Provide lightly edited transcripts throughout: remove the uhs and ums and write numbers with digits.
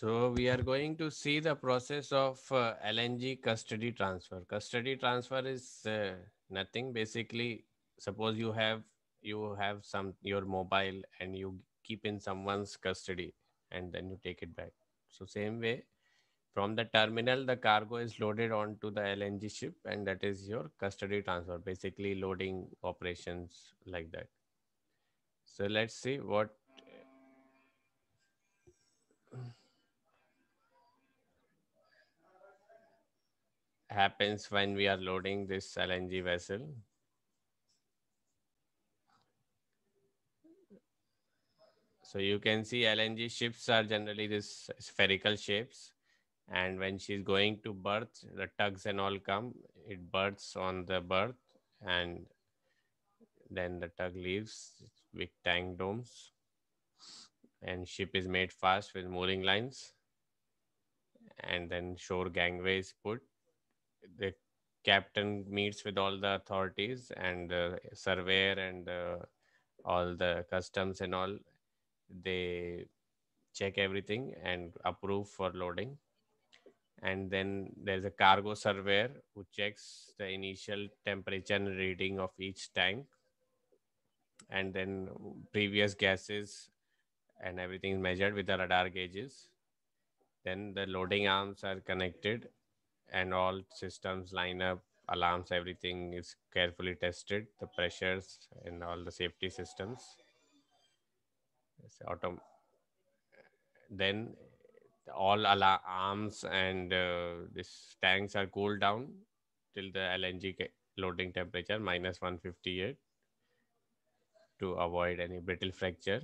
So we are going to see the process of LNG custody transfer. Custody transfer is nothing. Basically, suppose you have some your mobile and you keep in someone's custody and then you take it back. So same way, from the terminal, the cargo is loaded onto the LNG ship, and that is your custody transfer. Basically, loading operations like that. So let's see what happens when we are loading this LNG vessel. So you can see LNG ships are generally this spherical shapes, and when she's going to berth, the tugs and all come. It berths on the berth, and then the tug leaves. Big tank domes, and ship is made fast with mooring lines, and then shore gangway is put. The captain meets with all the authorities and the surveyor and all the customs and all. They check everything and approve for loading. And then there's a cargo surveyor who checks the initial temperature and reading of each tank, and then previous gases and everything is measured with the radar gauges. Then the loading arms are connected and all systems line up, alarms, everything is carefully tested, the pressures and all the safety systems. Then all arms and these tanks are cooled down till the LNG loading temperature minus 158 to avoid any brittle fracture.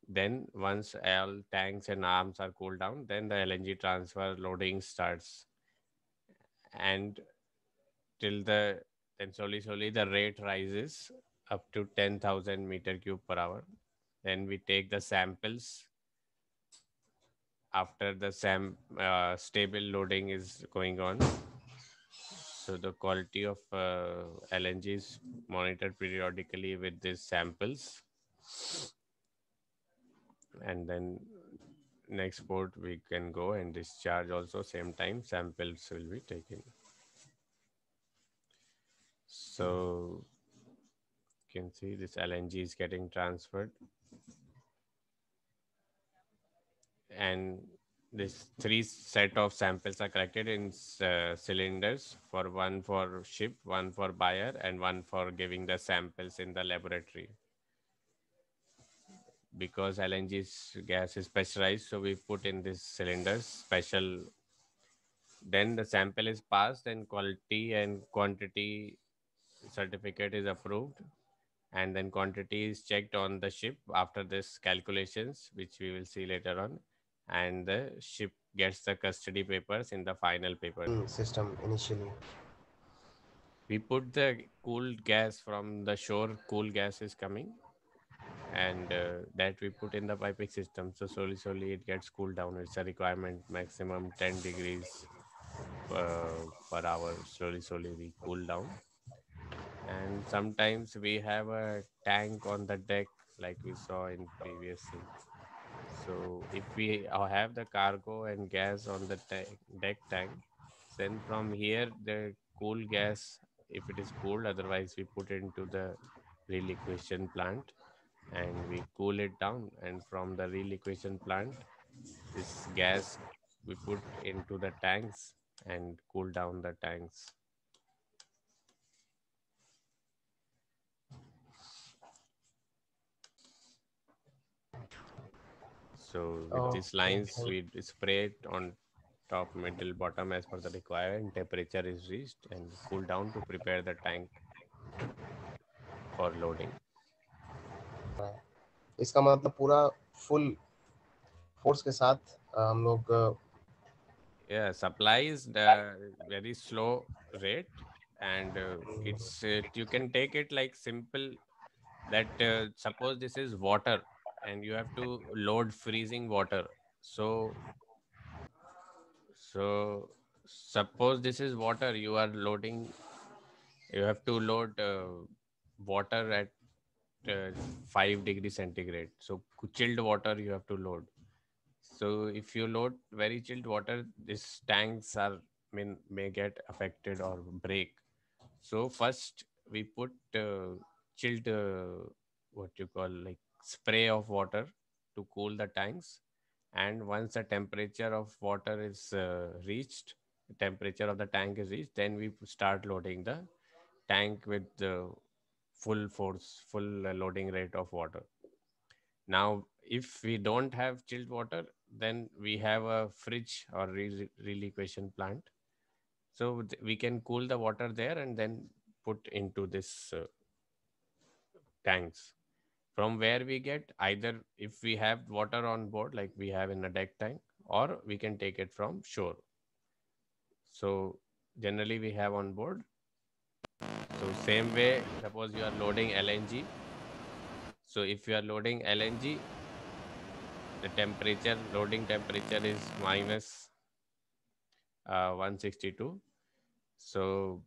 Then once all tanks and arms are cooled down, then the LNG transfer loading starts. And till then slowly the rate rises up to 10,000 meter cube per hour. Then we take the samples. After the stable loading is going on, so the quality of LNG is monitored periodically with these samples. And then next port we can go and discharge also, same time samples will be taken. So you can see this LNG is getting transferred, and this three set of samples are collected in cylinders, for one for ship, one for buyer, and one for giving the samples in the laboratory. Because LNG gas is pressurized, so we put in this cylinders special. Then the sample is passed and quality and quantity certificate is approved, and then quantity is checked on the ship after this calculations, which we will see later on, and the ship gets the custody papers in the final paper System initially. we put the cooled gas from the shore. Cool gas is coming, and that we put in the piping system, so slowly it gets cooled down. It's a requirement, maximum 10 degrees per hour. Slowly we cool down. And sometimes we have a tank on the deck, like we saw in previous scene. So if we have the cargo and gas on the deck tank, then from here the cool gas, if it is cooled, otherwise we put it into the reliquefaction plant and we cool it down. And from the reliquefaction plant, this gas we put into the tanks and cool down the tanks. So with Oh, these lines, okay. we spray it on top, middle, bottom as per the required, and temperature is reached and cool down to prepare the tank for loading. इसका मतलब पूरा full force के साथ हम लोग Yeah, supply is the very slow rate, and you can take it like simple that suppose this is water and you have to load freezing water. So suppose this is water, you have to load water at 5 degrees centigrade. So chilled water you have to load. So if you load very chilled water, these tanks are may get affected or break. So first we put chilled what you call like spray of water to cool the tanks, and once the temperature of water is reached, the temperature of the tank is reached, then we start loading the tank with the full force, full loading rate of water. Now, if we don't have chilled water, then we have a fridge or reliquation plant. So we can cool the water there and then put into this tanks. From where we get either if we have water on board, like we have in a deck tank, or we can take it from shore. So generally we have on board. So same way, suppose you are loading LNG. So if you are loading LNG, the temperature, loading temperature is minus 162. So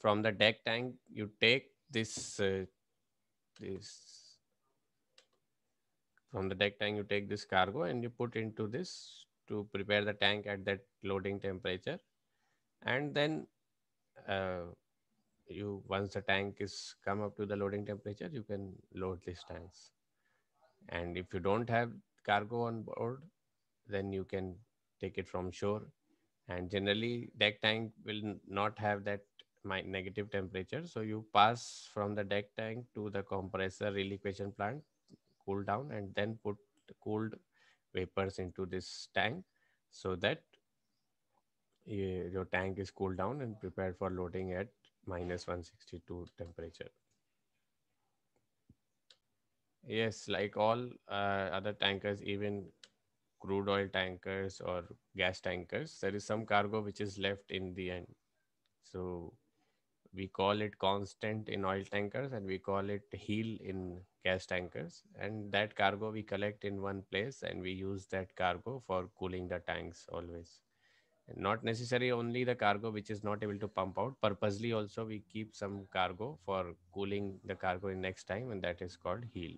from the deck tank, you take this from the deck tank, you take this cargo and you put into this to prepare the tank at that loading temperature, and then uh, you once the tank is come up to the loading temperature, you can load these tanks. And if you don't have cargo on board, then you can take it from shore. And generally deck tank will not have that negative temperature, so you pass from the deck tank to the compressor reliquation plant, cool down, and then put the cooled vapors into this tank, so that your tank is cooled down and prepared for loading at minus 162 temperature. Yes, like all other tankers, even crude oil tankers or gas tankers, there is some cargo which is left in the end. So we call it constant in oil tankers and we call it heel in gas tankers. And that cargo we collect in one place and we use that cargo for cooling the tanks always. And not necessary only the cargo which is not able to pump out. Purposely also we keep some cargo for cooling the cargo in next time, and that is called heel.